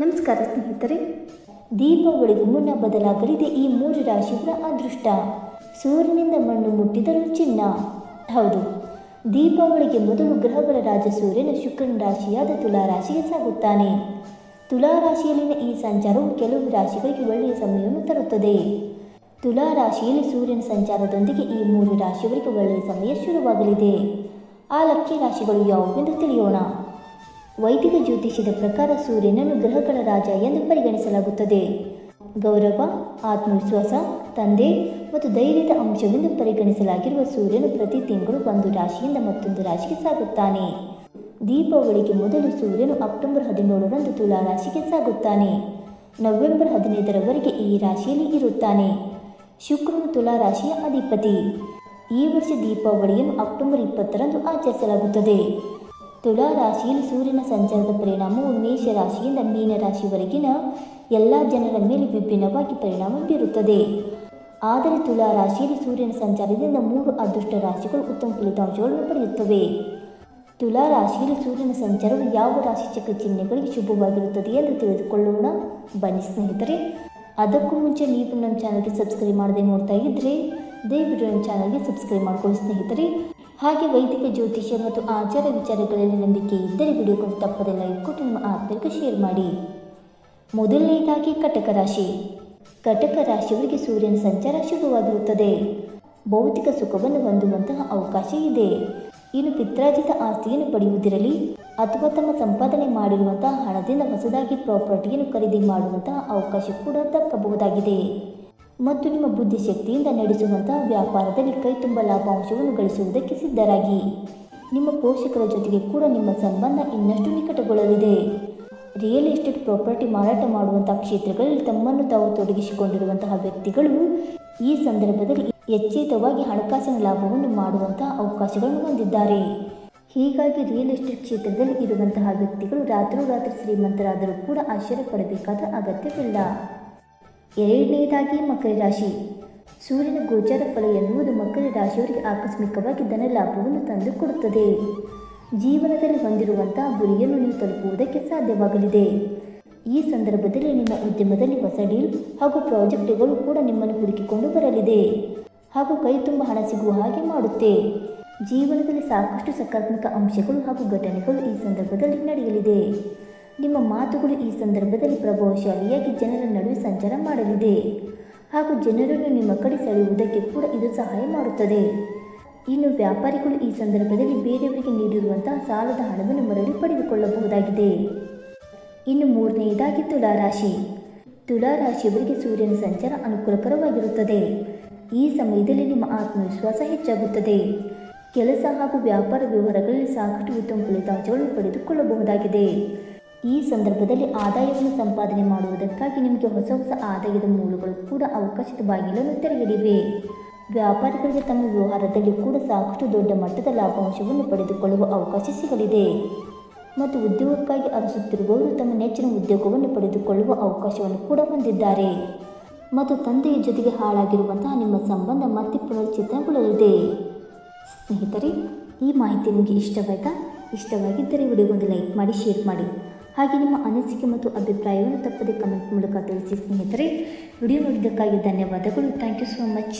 ನಮಸ್ಕಾರ ಸ್ನೇಹಿತರೆ, ದೀಪಾವಳಿಗೂ ಮುನ್ನ ಬದಲಾಗಲಿದೆ ಈ 3 ರಾಶಿಯವರ ಅದೃಷ್ಟ. ಸೂರ್ಯನಿಂದ ಮಣ್ಣು ಮುಟ್ಟಿದರೂ ಚಿನ್ನ. ಹೌದು, ದೀಪಾವಳಿಗೆ ಮೊದಲು ಗ್ರಹಗಳ ರಾಜ ಸೂರ್ಯನು ಶುಕ್ರನ ರಾಶಿಯಾದ ತುಲಾ ರಾಶಿಗೆ ಸಾಗುತ್ತಾನೆ. ತುಲಾ ರಾಶಿಯಲ್ಲಿನ ಈ ಸಂಚಾರವು ಕೆಲವು ರಾಶಿಗಳಿಗೆ ಒಳ್ಳೆಯ ಸಮಯವನ್ನು ತರುತ್ತದೆ. ತುಲಾ ರಾಶಿಯಲ್ಲಿ ಸೂರ್ಯನ ಸಂಚಾರದೊಂದಿಗೆ ಈ 3 ರಾಶಿಯವರಿಗೆ ಒಳ್ಳೆಯ ಸಮಯ ಶುರುವಾಗಲಿದೆ. ಆ ಲಕ್ಕಿ ರಾಶಿಗಳು ಯಾವುವೆಂದು ತಿಳಿಯೋಣ. ವೈದಿಕ ಜ್ಯೋತಿಷ್ಯದ ಪ್ರಕಾರ ಸೂರ್ಯನನ್ನು ಗ್ರಹಗಳ ರಾಜ ಎಂದು ಪರಿಗಣಿಸಲಾಗುತ್ತದೆ. ಗೌರವ, ಆತ್ಮವಿಶ್ವಾಸ, ತಂದೆ ಮತ್ತು ಧೈರ್ಯದ ಅಂಶವೆಂದು ಪರಿಗಣಿಸಲಾಗಿರುವ ಸೂರ್ಯನು ಪ್ರತಿ ತಿಂಗಳು ಒಂದು ರಾಶಿಯಿಂದ ಮತ್ತೊಂದು ರಾಶಿಗೆ ಸಾಗುತ್ತಾನೆ. ದೀಪಾವಳಿಗೆ ಮೊದಲು ಸೂರ್ಯನು ಅಕ್ಟೋಬರ್ 17ರಂದು ತುಲಾ ರಾಶಿಗೆ ಸಾಗುತ್ತಾನೆ. ನವೆಂಬರ್ 15ರವರೆಗೆ ಈ ರಾಶಿಯಲ್ಲಿ ಇರುತ್ತಾನೆ. ಶುಕ್ರನು ತುಲಾ ರಾಶಿಯ ಅಧಿಪತಿ. ಈ ವರ್ಷ ದೀಪಾವಳಿಯನ್ನು ಅಕ್ಟೋಬರ್ 20ರಂದು ಆಚರಿಸಲಾಗುತ್ತದೆ. ತುಲಾ ರಾಶಿಯಲ್ಲಿ ಸೂರ್ಯನ ಸಂಚಾರದ ಪರಿಣಾಮವು ಮೇಷ ರಾಶಿಯಿಂದ ಮೀನ ರಾಶಿವರೆಗಿನ ಎಲ್ಲ ಜನರ ಮೇಲೆ ವಿಭಿನ್ನವಾಗಿ ಪರಿಣಾಮ ಬೀರುತ್ತದೆ. ಆದರೆ ತುಲಾ ರಾಶಿಯಲ್ಲಿ ಸೂರ್ಯನ ಸಂಚಾರದಿಂದ 3 ಅದೃಷ್ಟ ರಾಶಿಗಳು ಉತ್ತಮ ಫಲಿತಾಂಶಗಳನ್ನು ಪಡೆಯುತ್ತವೆ. ತುಲಾ ರಾಶಿಯಲ್ಲಿ ಸೂರ್ಯನ ಸಂಚಾರವು ಯಾವ ರಾಶಿ ಚಕ್ರ ಚಿಹ್ನೆಗಳಿಗೆ ಶುಭವಾಗಿರುತ್ತದೆ ಎಂದು ತಿಳಿದುಕೊಳ್ಳೋಣ. ಬನ್ನಿ ಸ್ನೇಹಿತರೆ, ಅದಕ್ಕೂ ಮುಂಚೆ ನೀವು ನಮ್ಮ ಚಾನಲ್ಗೆ ಸಬ್ಸ್ಕ್ರೈಬ್ ಮಾಡದೆ ನೋಡ್ತಾ ಇದ್ದರೆ ದಯವಿಟ್ಟು ನಮ್ಮ ಚಾನಲ್ಗೆ ಸಬ್ಸ್ಕ್ರೈಬ್ ಮಾಡಿಕೊಳ್ಳಿ ಸ್ನೇಹಿತರೆ. ಹಾಗೆ ವೈದಿಕ ಜ್ಯೋತಿಷ್ಯ ಮತ್ತು ಆಚಾರ ವಿಚಾರಗಳಲ್ಲಿ ನಂಬಿಕೆ ಇದ್ದರೆ ವಿಡಿಯೋವನ್ನು ತಪ್ಪದೆ ಲೈಕ್ ಕೊಟ್ಟು ನಿಮ್ಮ ಆತ್ಮೀಯರಿಗೆ ಶೇರ್ ಮಾಡಿ. ಮೊದಲನೆಯದಾಗಿ ಕಟಕ ರಾಶಿ. ಕಟಕ ರಾಶಿಯವರಿಗೆ ಸೂರ್ಯನ ಸಂಚಾರ ಶುಭವಾಗಿರುತ್ತದೆ. ಭೌತಿಕ ಸುಖವನ್ನು ಹೊಂದುವಂತಹ ಅವಕಾಶ ಇದೆ. ಇನ್ನು ಪಿತ್ರಾರ್ಜಿತ ಆಸ್ತಿಯನ್ನು ಪಡೆಯುವುದಿರಲಿ ಅಥವಾ ತಮ್ಮ ಸಂಪಾದನೆ ಮಾಡಿರುವಂತಹ ಹಣದಿಂದ ಹೊಸದಾಗಿ ಪ್ರಾಪರ್ಟಿಯನ್ನು ಖರೀದಿ ಮಾಡುವಂತಹ ಅವಕಾಶ ಕೂಡ ದಕ್ಕಬಹುದಾಗಿದೆ. ಮತ್ತು ನಿಮ್ಮ ಬುದ್ಧಿಶಕ್ತಿಯಿಂದ ನಡೆಸುವಂತಹ ವ್ಯಾಪಾರದಲ್ಲಿ ಕೈ ತುಂಬ ಲಾಭಾಂಶವನ್ನು ಗಳಿಸುವುದಕ್ಕೆ ಸಿದ್ಧರಾಗಿ. ನಿಮ್ಮ ಪೋಷಕರ ಜೊತೆಗೆ ಕೂಡ ನಿಮ್ಮ ಸಂಬಂಧ ಇನ್ನಷ್ಟು ನಿಕಟಗೊಳ್ಳಲಿದೆ. ರಿಯಲ್ ಎಸ್ಟೇಟ್ ಪ್ರಾಪರ್ಟಿ ಮಾರಾಟ ಮಾಡುವಂತಹ ಕ್ಷೇತ್ರಗಳಲ್ಲಿ ತಮ್ಮನ್ನು ತಾವು ತೊಡಗಿಸಿಕೊಂಡಿರುವಂತಹ ವ್ಯಕ್ತಿಗಳು ಈ ಸಂದರ್ಭದಲ್ಲಿ ಎಚ್ಚೇತವಾಗಿ ಹಣಕಾಸಿನ ಲಾಭವನ್ನು ಮಾಡುವಂತಹ ಅವಕಾಶಗಳನ್ನು ಹೊಂದಿದ್ದಾರೆ. ಹೀಗಾಗಿ ರಿಯಲ್ ಎಸ್ಟೇಟ್ ಕ್ಷೇತ್ರದಲ್ಲಿ ಇರುವಂತಹ ವ್ಯಕ್ತಿಗಳು ರಾತ್ರೋರಾತ್ರಿ ಶ್ರೀಮಂತರಾದರೂ ಕೂಡ ಆಶ್ಚರ್ಯ ಪಡಬೇಕಾದ ಅಗತ್ಯವಿಲ್ಲ. ಎರಡನೆಯದಾಗಿ ಮಕರ ರಾಶಿ. ಸೂರ್ಯನ ಗೋಚಾರ ಫಲ ಎನ್ನುವುದು ಮಕರ ರಾಶಿಯವರಿಗೆ ಆಕಸ್ಮಿಕವಾಗಿ ಧನ ಲಾಭವನ್ನು ತಂದುಕೊಡುತ್ತದೆ. ಜೀವನದಲ್ಲಿ ಹೊಂದಿರುವಂತಹ ಗುರಿಯನ್ನು ನೀವು ತಲುಪುವುದಕ್ಕೆ ಸಾಧ್ಯವಾಗಲಿದೆ. ಈ ಸಂದರ್ಭದಲ್ಲಿ ನಿಮ್ಮ ಉದ್ಯಮದಲ್ಲಿ ಹೊಸ ಡೀಲ್ ಹಾಗೂ ಪ್ರಾಜೆಕ್ಟ್ಗಳು ಕೂಡ ನಿಮ್ಮನ್ನು ಹುಡುಕಿಕೊಂಡು ಬರಲಿದೆ ಹಾಗೂ ಕೈ ತುಂಬ ಹಣ ಸಿಗುವ ಹಾಗೆ ಮಾಡುತ್ತೆ. ಜೀವನದಲ್ಲಿ ಸಾಕಷ್ಟು ಸಕಾರಾತ್ಮಕ ಅಂಶಗಳು ಹಾಗೂ ಘಟನೆಗಳು ಈ ಸಂದರ್ಭದಲ್ಲಿ ನಡೆಯಲಿದೆ. ನಿಮ್ಮ ಮಾತುಗಳು ಈ ಸಂದರ್ಭದಲ್ಲಿ ಪ್ರಭಾವಶಾಲಿಯಾಗಿ ಜನರ ನಡುವೆ ಸಂಚಾರ ಮಾಡಲಿದೆ ಹಾಗೂ ಜನರನ್ನು ನಿಮ್ಮ ಕಡೆ ಸೆಳೆಯುವುದಕ್ಕೆ ಕೂಡ ಇದು ಸಹಾಯ ಮಾಡುತ್ತದೆ. ಇನ್ನು ವ್ಯಾಪಾರಿಗಳು ಈ ಸಂದರ್ಭದಲ್ಲಿ ಬೇರೆಯವರಿಗೆ ನೀಡಿರುವಂತಹ ಸಾಲದ ಹಣವನ್ನು ಮರಳಿ ಪಡೆದುಕೊಳ್ಳಬಹುದಾಗಿದೆ. ಇನ್ನು ಮೂರನೆಯದಾಗಿ ತುಲಾ ರಾಶಿ. ತುಲಾ ರಾಶಿಯವರಿಗೆ ಸೂರ್ಯನ ಸಂಚಾರ ಅನುಕೂಲಕರವಾಗಿರುತ್ತದೆ. ಈ ಸಮಯದಲ್ಲಿ ನಿಮ್ಮ ಆತ್ಮವಿಶ್ವಾಸ ಹೆಚ್ಚಾಗುತ್ತದೆ. ಕೆಲಸ ಹಾಗೂ ವ್ಯಾಪಾರ ವ್ಯವಹಾರಗಳಲ್ಲಿ ಸಾಕಷ್ಟು ಉತ್ತಮ ಫಲಿತಾಂಶಗಳನ್ನು ಪಡೆದುಕೊಳ್ಳಬಹುದಾಗಿದೆ. ಈ ಸಂದರ್ಭದಲ್ಲಿ ಆದಾಯವನ್ನು ಸಂಪಾದನೆ ಮಾಡುವುದಕ್ಕಾಗಿ ನಿಮಗೆ ಹೊಸ ಹೊಸ ಆದಾಯದ ಮೂಲಗಳು ಕೂಡ ಅವಕಾಶದ ಬಾಗಿಲನ್ನು ತೆರೆಯಲಿವೆ. ವ್ಯಾಪಾರಿಗಳಿಗೆ ತಮ್ಮ ವ್ಯವಹಾರದಲ್ಲಿ ಕೂಡ ಸಾಕಷ್ಟು ದೊಡ್ಡ ಮಟ್ಟದ ಲಾಭಾಂಶವನ್ನು ಪಡೆದುಕೊಳ್ಳುವ ಅವಕಾಶ ಸಿಗಲಿದೆ. ಮತ್ತು ಉದ್ಯೋಗಕ್ಕಾಗಿ ಅರಸುತ್ತಿರುವವರು ತಮ್ಮ ನೆಚ್ಚಿನ ಉದ್ಯೋಗವನ್ನು ಪಡೆದುಕೊಳ್ಳುವ ಅವಕಾಶವನ್ನು ಕೂಡ ಹೊಂದಿದ್ದಾರೆ. ಮತ್ತು ತಂದೆಯ ಜೊತೆಗೆ ಹಾಳಾಗಿರುವಂತಹ ನಿಮ್ಮ ಸಂಬಂಧ ಮತ್ತೆ ಪುನರ್ಚಿತನಗೊಳ್ಳಲಿದೆ. ಸ್ನೇಹಿತರೆ, ಈ ಮಾಹಿತಿ ನಿಮಗೆ ಇಷ್ಟವಾಗಿದ್ದರೆ ವಿಡಿಯೋಗೊಂದು ಲೈಕ್ ಮಾಡಿ, ಶೇರ್ ಮಾಡಿ. ಹಾಗೆ ನಿಮ್ಮ ಅನಿಸಿಕೆ ಮತ್ತು ಅಭಿಪ್ರಾಯವನ್ನು ತಪ್ಪದೆ ಕಮೆಂಟ್ ಮೂಲಕ ತಿಳಿಸಿ ಸ್ನೇಹಿತರೆ. ವಿಡಿಯೋ ನೋಡಿದ್ದಕ್ಕಾಗಿ ಧನ್ಯವಾದಗಳು. Thank you so much.